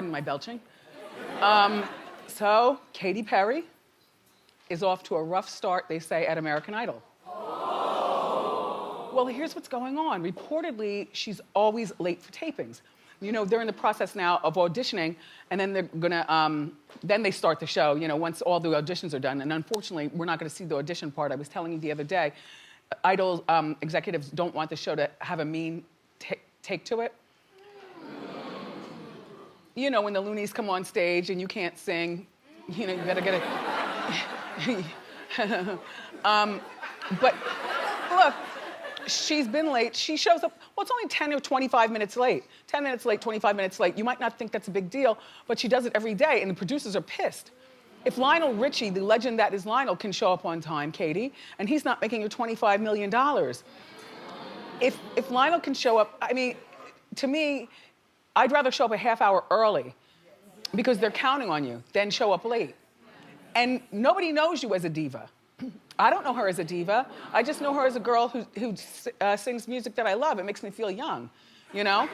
Pardon my belching. So, Katy Perry is off to a rough start, they say, at American Idol. Well, here's what's going on. Reportedly, she's always late for tapings. You know, they're in the process now of auditioning, and then they're gonna, then they start the show, you know, once all the auditions are done. And unfortunately, we're not gonna see the audition part. I was telling you the other day, Idol executives don't want the show to have a mean take to it. You know, when the loonies come on stage and you can't sing, you know, you gotta get it. But look, she's been late. She shows up, well, it's only 10 or 25 minutes late. 10 minutes late, 25 minutes late. You might not think that's a big deal, but she does it every day, and the producers are pissed. If Lionel Richie, the legend that is Lionel, can show up on time, Katy, and he's not making her $25 million. If Lionel can show up, I mean, to me, I'd rather show up a half hour early because they're counting on you than show up late. And nobody knows you as a diva. I don't know her as a diva. I just know her as a girl who sings music that I love. It makes me feel young, you know?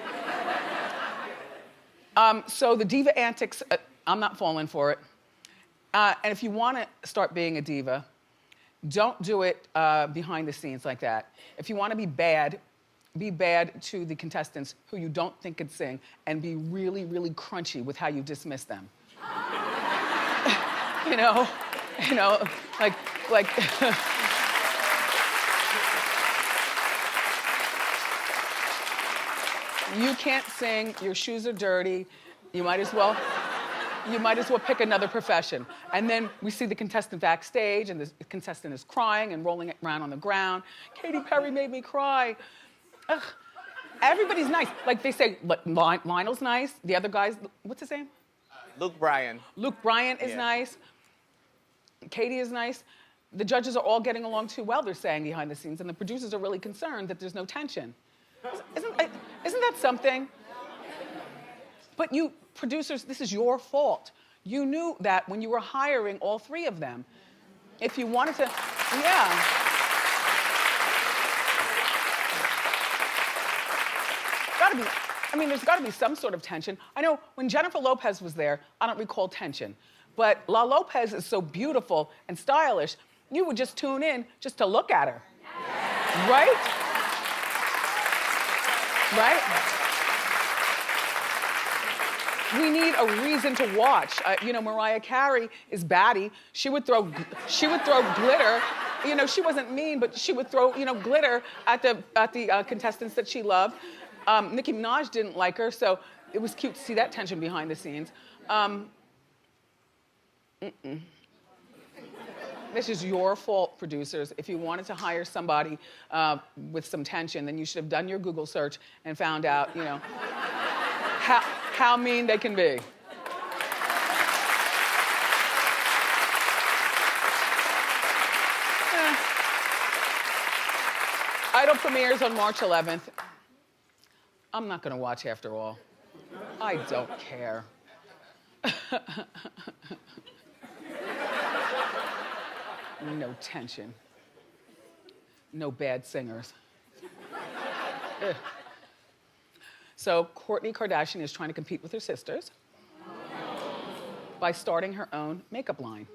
So the diva antics, I'm not falling for it. And if you want to start being a diva, don't do it behind the scenes like that. If you want to be bad to the contestants who you don't think could sing, and be really, really crunchy with how you dismiss them. you know, like. You can't sing, your shoes are dirty, you might as well pick another profession. And then we see the contestant backstage, and the contestant is crying and rolling around on the ground. Katy Perry made me cry. Ugh. Everybody's nice. Like they say, Lionel's nice. The other guys, what's his name? Luke Bryan. Luke Bryan is nice. Katy is nice. The judges are all getting along too well, they're saying behind the scenes, and the producers are really concerned that there's no tension. Isn't that something? But you producers, this is your fault. You knew that when you were hiring all three of them. If you wanted to, yeah. There's gotta be some sort of tension. I know when Jennifer Lopez was there, I don't recall tension. But La Lopez is so beautiful and stylish, you would just tune in just to look at her. Right? Right? We need a reason to watch. You know, Mariah Carey is batty. She would throw glitter. You know, she wasn't mean, but she would throw, you know, glitter at the contestants that she loved. Nicki Minaj didn't like her, so it was cute to see that tension behind the scenes. This is your fault, producers. If you wanted to hire somebody with some tension, then you should have done your Google search and found out, you know, how mean they can be. Idol premieres on March 11th. I'm not gonna watch after all. I don't care. No tension. No bad singers. Ugh. So Kourtney Kardashian is trying to compete with her sisters by starting her own makeup line.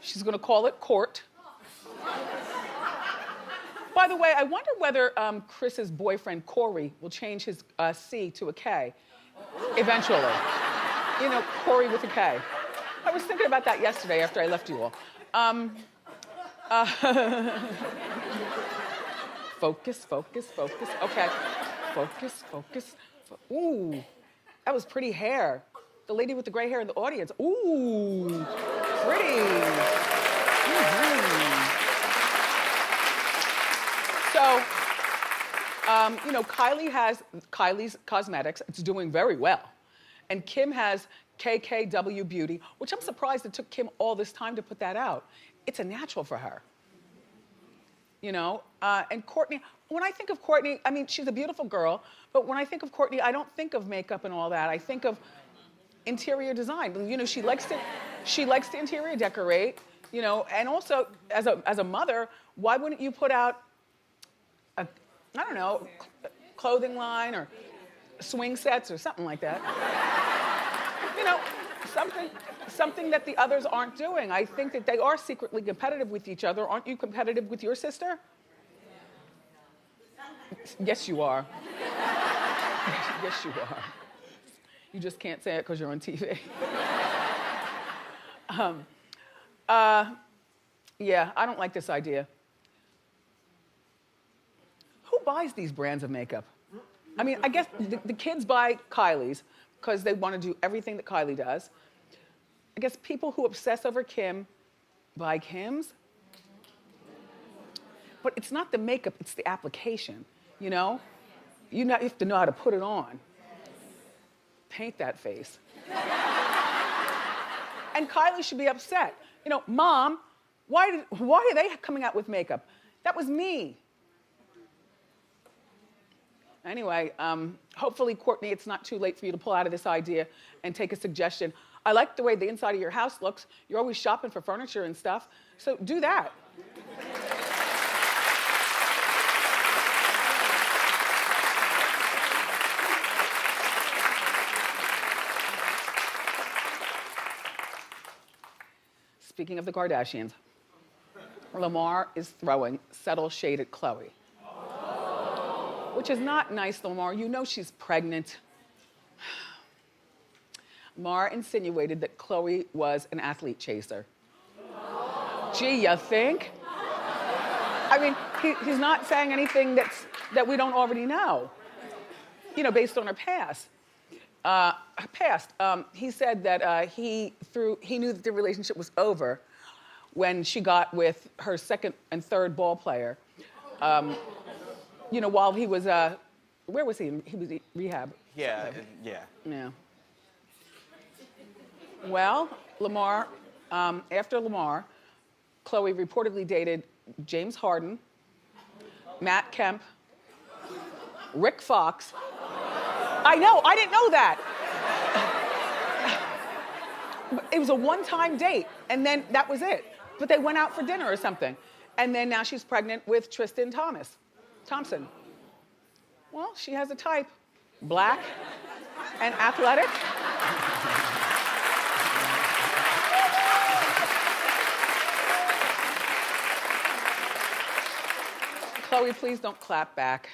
She's gonna call it Kourt. By the way, I wonder whether Chris's boyfriend, Corey, will change his C to a K eventually. You know, Corey with a K. I was thinking about that yesterday after I left you all. Focus. Okay. Focus. Ooh, that was pretty hair. The lady with the gray hair in the audience. Ooh, pretty. So, you know, Kylie has Kylie's Cosmetics. It's doing very well. And Kim has KKW Beauty, which I'm surprised it took Kim all this time to put that out. It's a natural for her. You know, and Kourtney, when I think of Kourtney, I mean, she's a beautiful girl, but when I think of Kourtney, I don't think of makeup and all that. I think of interior design. You know, she likes to interior decorate, you know, and also as a mother, why wouldn't you put out a, I don't know, clothing line or swing sets or something like that. You know, something that the others aren't doing. I think that they are secretly competitive with each other. Aren't you competitive with your sister? Yes, you are. Yes, you are. You just can't say it because you're on TV. Yeah, I don't like this idea. Who buys these brands of makeup? I mean, I guess the kids buy Kylie's because they want to do everything that Kylie does. I guess people who obsess over Kim buy Kim's. But it's not the makeup, it's the application, you know? You have to know how to put it on. Paint that face. And Kylie should be upset. You know, Mom, why are they coming out with makeup? That was me. Anyway, hopefully, Kourtney, it's not too late for you to pull out of this idea and take a suggestion. I like the way the inside of your house looks. You're always shopping for furniture and stuff, so do that. Speaking of the Kardashians, Lamar is throwing subtle shade at Khloe. Which is not nice, Lamar. You know she's pregnant. Lamar insinuated that Khloe was an athlete chaser. Gee, you think? I mean, he's not saying anything that we don't already know, you know, based on her past. He said that he knew that the relationship was over when she got with her second and third ball player. You know, while he was, where was he? He was rehab. Yeah. Yeah. Well, Lamar, after Lamar, Khloe reportedly dated James Harden, Matt Kemp, Rick Fox. I know, I didn't know that. It was a one-time date, and then that was it. But they went out for dinner or something. And then now she's pregnant with Tristan Thompson. Well, she has a type. Black and athletic. Khloe, please don't clap back.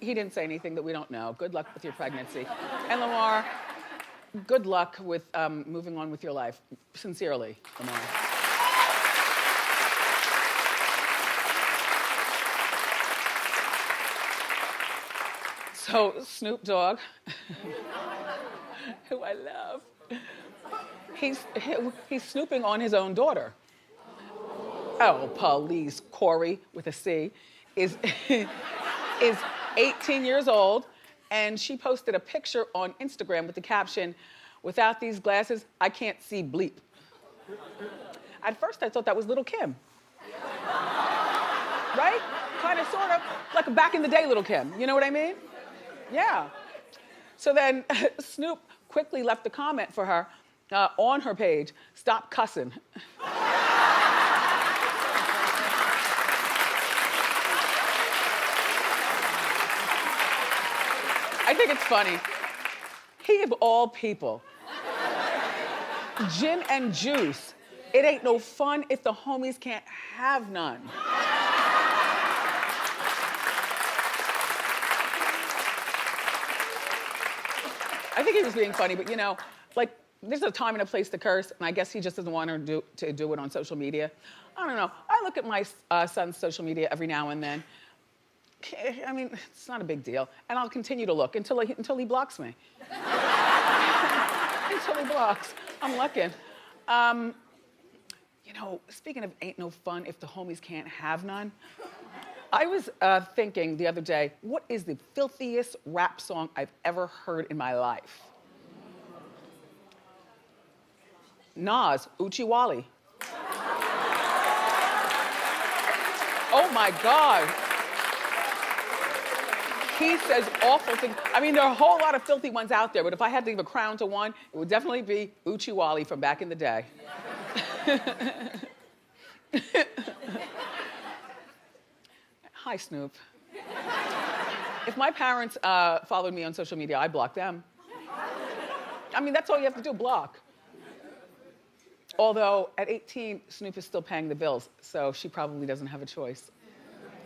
He didn't say anything that we don't know. Good luck with your pregnancy. And Lamar, good luck with moving on with your life. Sincerely, Lamar. So Snoop Dogg, who I love, he's snooping on his own daughter. Oh, police. Corey, with a C, is 18 years old, and she posted a picture on Instagram with the caption, "Without these glasses, I can't see bleep." At first, I thought that was little Kim. Right? Kind of, sort of, like a back in the day little Kim. You know what I mean? Yeah. So then Snoop quickly left a comment for her on her page, "Stop cussing." I think it's funny. He of all people. Gin and juice. It ain't no fun if the homies can't have none. I think he was being funny, but you know, like, there's a time and a place to curse, and I guess he just doesn't want her to do it on social media. I don't know. I look at my son's social media every now and then. I mean, it's not a big deal. And I'll continue to look until he blocks me. Until he blocks. I'm looking. You know, speaking of ain't no fun if the homies can't have none, I was thinking the other day, what is the filthiest rap song I've ever heard in my life? Nas, Uchiwali. Oh my God. He says awful things. I mean, there are a whole lot of filthy ones out there, but if I had to give a crown to one, it would definitely be Uchiwali from back in the day. Hi, Snoop. If my parents followed me on social media, I'd block them. I mean, that's all you have to do, block. Although at 18, Snoop is still paying the bills, so she probably doesn't have a choice.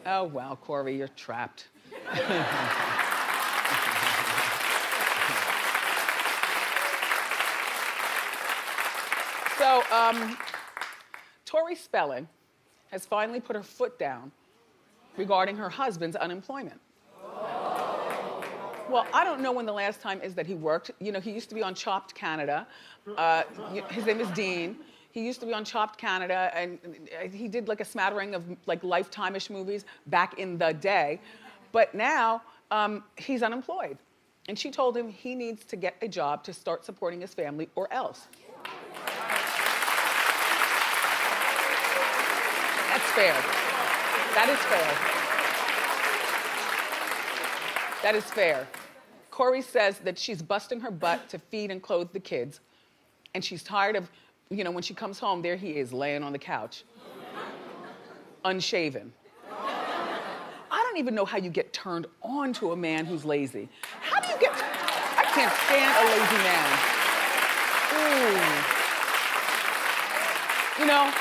Oh, wow, Corey, you're trapped. So, Tori Spelling has finally put her foot down regarding her husband's unemployment. Well, I don't know when the last time is that he worked. You know, he used to be on Chopped Canada. His name is Dean. He used to be on Chopped Canada, and he did like a smattering of like Lifetime-ish movies back in the day. But now, he's unemployed. And she told him he needs to get a job to start supporting his family or else. That's fair. That is fair. That is fair. Corey says that she's busting her butt to feed and clothe the kids. And she's tired of, you know, when she comes home, there he is laying on the couch, unshaven. I don't even know how you get turned on to a man who's lazy. How do you get, I can't stand a lazy man. Ooh. You know,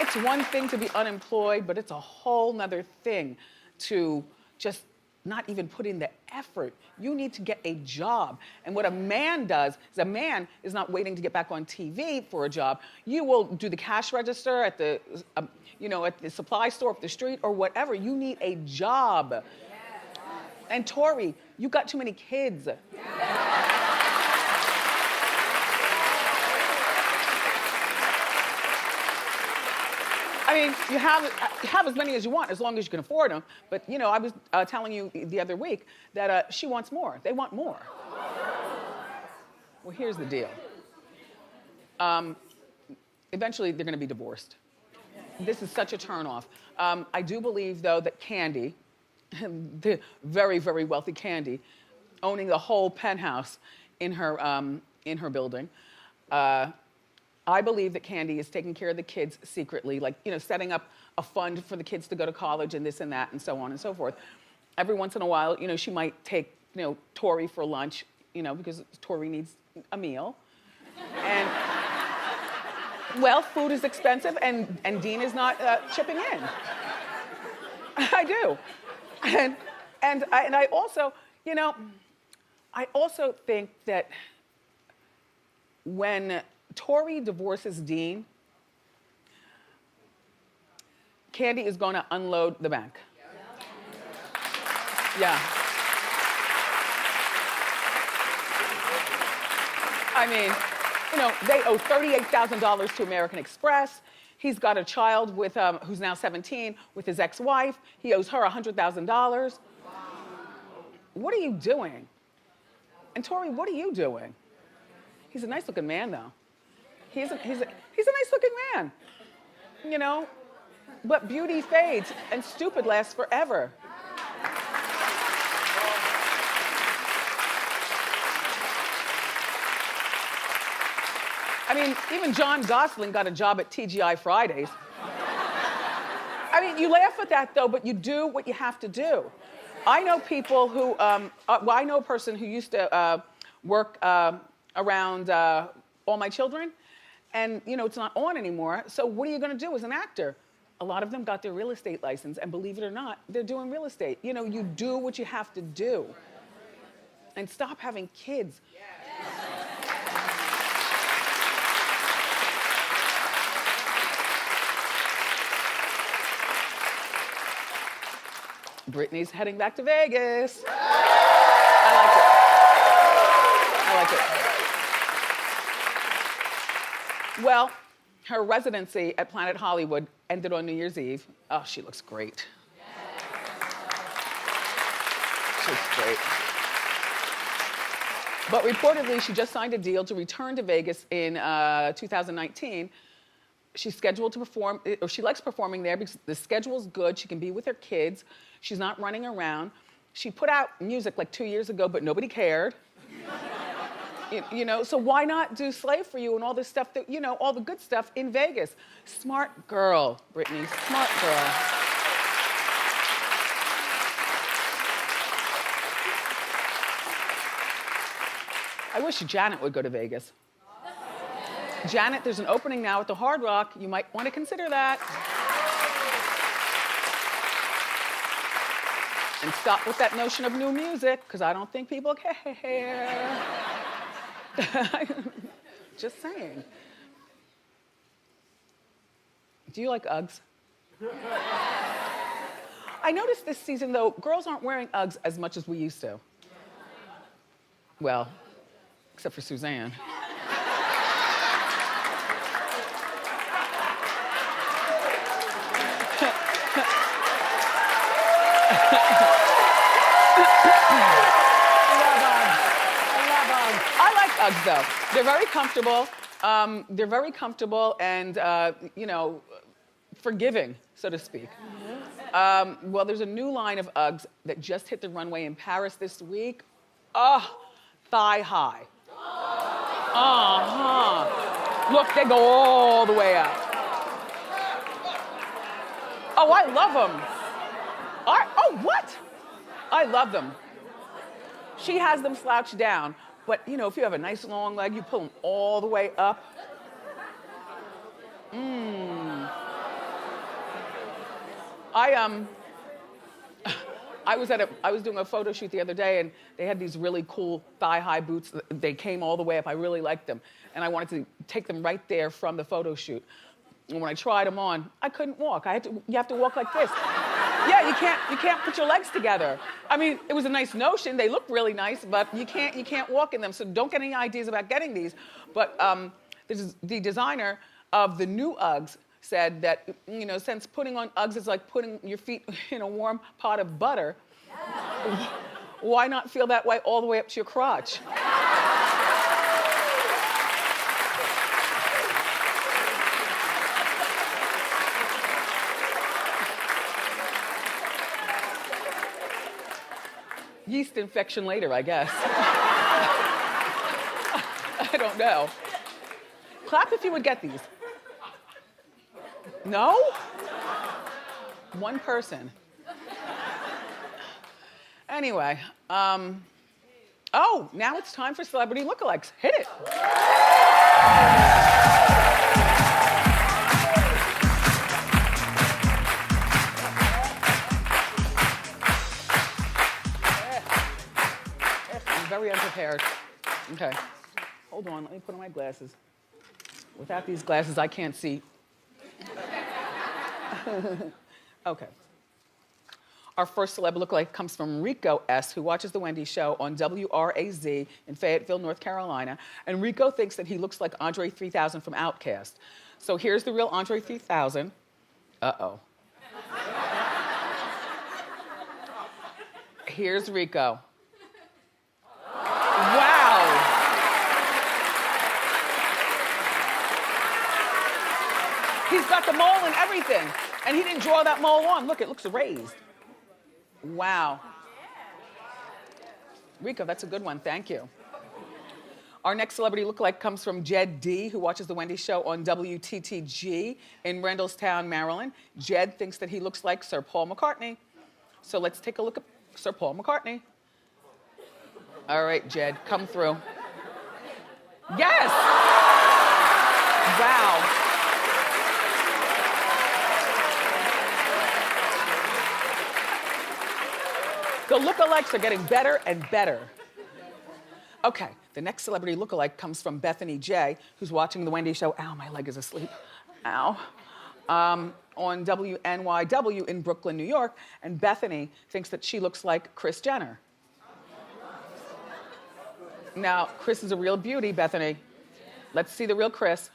it's one thing to be unemployed, but it's a whole nother thing to just not even put in the effort. You need to get a job. And what a man does is a man is not waiting to get back on TV for a job. You will do the cash register at the, you know, at the supply store up the street or whatever. You need a job. Yeah. And Tori, you got too many kids. Yeah. I mean, you have as many as you want, as long as you can afford them. But, you know, I was telling you the other week that she wants more. They want more. Well, here's the deal. Eventually, they're going to be divorced. This is such a turnoff. I do believe, though, that Candy, the very, very wealthy Candy, owning the whole penthouse in her building, I believe that Candy is taking care of the kids secretly, like, you know, setting up a fund for the kids to go to college and this and that and so on and so forth. Every once in a while, you know, she might take, you know, Tori for lunch, you know, because Tori needs a meal. And, well, food is expensive and Dean is not chipping in. I do. And I also, you know, I also think that when Tori divorces Dean, Candy is going to unload the bank. Yeah. I mean, you know, they owe $38,000 to American Express. He's got a child with, who's now 17, with his ex-wife. He owes her $100,000. What are you doing? And Tori, what are you doing? He's a nice-looking man, though. He's a nice-looking man, you know, but beauty fades and stupid lasts forever. I mean, even John Gosling got a job at TGI Fridays. I mean, you laugh at that, though, but you do what you have to do. I know people who, well, I know a person who used to work around All My Children. And, you know, it's not on anymore. So what are you going to do as an actor? A lot of them got their real estate license. And believe it or not, they're doing real estate. You know, you do what you have to do. And stop having kids. Britney's heading back to Vegas. I like it. I like it. Well, her residency at Planet Hollywood ended on New Year's Eve. Oh, she looks great. She looks great. But reportedly, she just signed a deal to return to Vegas in 2019. She's scheduled to perform, or she likes performing there because the schedule's good. She can be with her kids. She's not running around. She put out music like 2 years ago, but nobody cared. You know, so why not do Slave for You and all this stuff that, you know, all the good stuff in Vegas? Smart girl, Britney, smart girl. I wish Janet would go to Vegas. Janet, there's an opening now at the Hard Rock. You might want to consider that. And stop with that notion of new music, because I don't think people care. Just saying. Do you like Uggs? I noticed this season, though, girls aren't wearing Uggs as much as we used to. Well, except for Suzanne. I like Uggs, though. They're very comfortable. They're very comfortable and, you know, forgiving, so to speak. Well, there's a new line of Uggs that just hit the runway in Paris this week. Oh, thigh high. Look, they go all the way out. Oh, I love them. Oh, what? I love them. She has them slouched down, but you know, if you have a nice long leg, you pull them all the way up. I was doing a photo shoot the other day, and they had these really cool thigh-high boots. They came all the way up. I really liked them, and I wanted to take them right there from the photo shoot. And when I tried them on, I couldn't walk. You have to walk like this. Yeah, you can't put your legs together. I mean, it was a nice notion. They look really nice, but you can't walk in them. So don't get any ideas about getting these. But the designer of the new Uggs said that, you know, since putting on Uggs is like putting your feet in a warm pot of butter, why not feel that way all the way up to your crotch? Yeast infection later, I guess. I don't know. Clap if you would get these. No? One person. Anyway, oh, now it's time for celebrity lookalikes. Hit it. I'm very unprepared. Okay. Hold on, let me put on my glasses. Without these glasses, I can't see. Okay. Our first celeb lookalike comes from Rico S., who watches The Wendy Show on WRAZ in Fayetteville, North Carolina. And Rico thinks that he looks like Andre 3000 from Outkast. So here's the real Andre 3000. Uh-oh. Here's Rico. Wow. He's got the mole and everything. And he didn't draw that mole on. Look, it looks raised. Wow. Rico, that's a good one. Thank you. Our next celebrity lookalike comes from Jed D., who watches The Wendy Show on WTTG in Randallstown, Maryland. Jed thinks that he looks like Sir Paul McCartney. So let's take a look at Sir Paul McCartney. All right, Jed, come through. Yes! Wow. The lookalikes are getting better and better. Okay, the next celebrity lookalike comes from Bethany J., who's watching The Wendy Show. Ow, my leg is asleep. Ow. On WNYW in Brooklyn, New York. And Bethany thinks that she looks like Kris Jenner. Now, Kris is a real beauty, Bethany. Let's see the real Kris.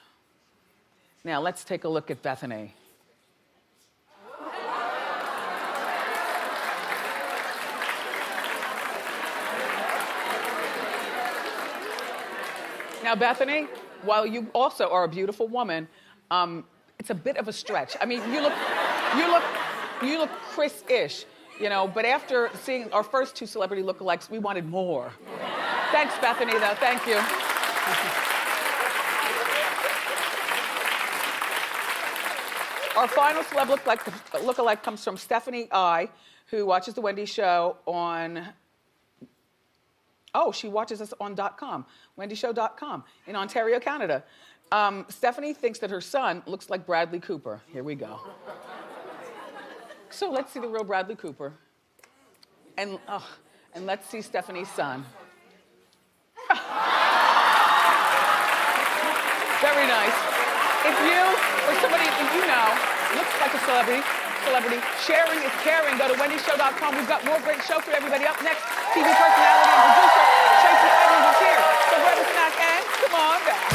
Now, let's take a look at Bethany. Now, Bethany, while you also are a beautiful woman, it's a bit of a stretch. I mean, you look Kris-ish, you know, but after seeing our first two celebrity lookalikes, we wanted more. Thanks, Bethany, though. Thank you. Our final celeb lookalike comes from Stephanie I., who watches The Wendy Show on Oh, she watches us on .com, wendyshow.com in Ontario, Canada. Stephanie thinks that her son looks like Bradley Cooper. Here we go. So let's see the real Bradley Cooper. And let's see Stephanie's son. Very nice. If you or somebody that you know looks like a celebrity, sharing is caring. Go to wendyshow.com. We've got more great show for everybody. Up next, TV personality and producer Tracy Evans is here. So grab a snack and come on back.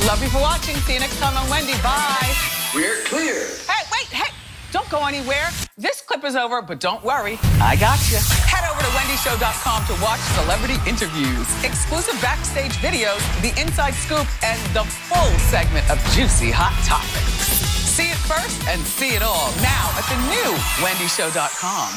Love you for watching. See you next time on Wendy. Bye. We're clear. Hey, don't go anywhere. This clip is over, but don't worry. I got you. Head over to wendyshow.com to watch celebrity interviews, exclusive backstage videos, the inside scoop, and the full segment of juicy hot topics. See it first and see it all now at the new wendyshow.com.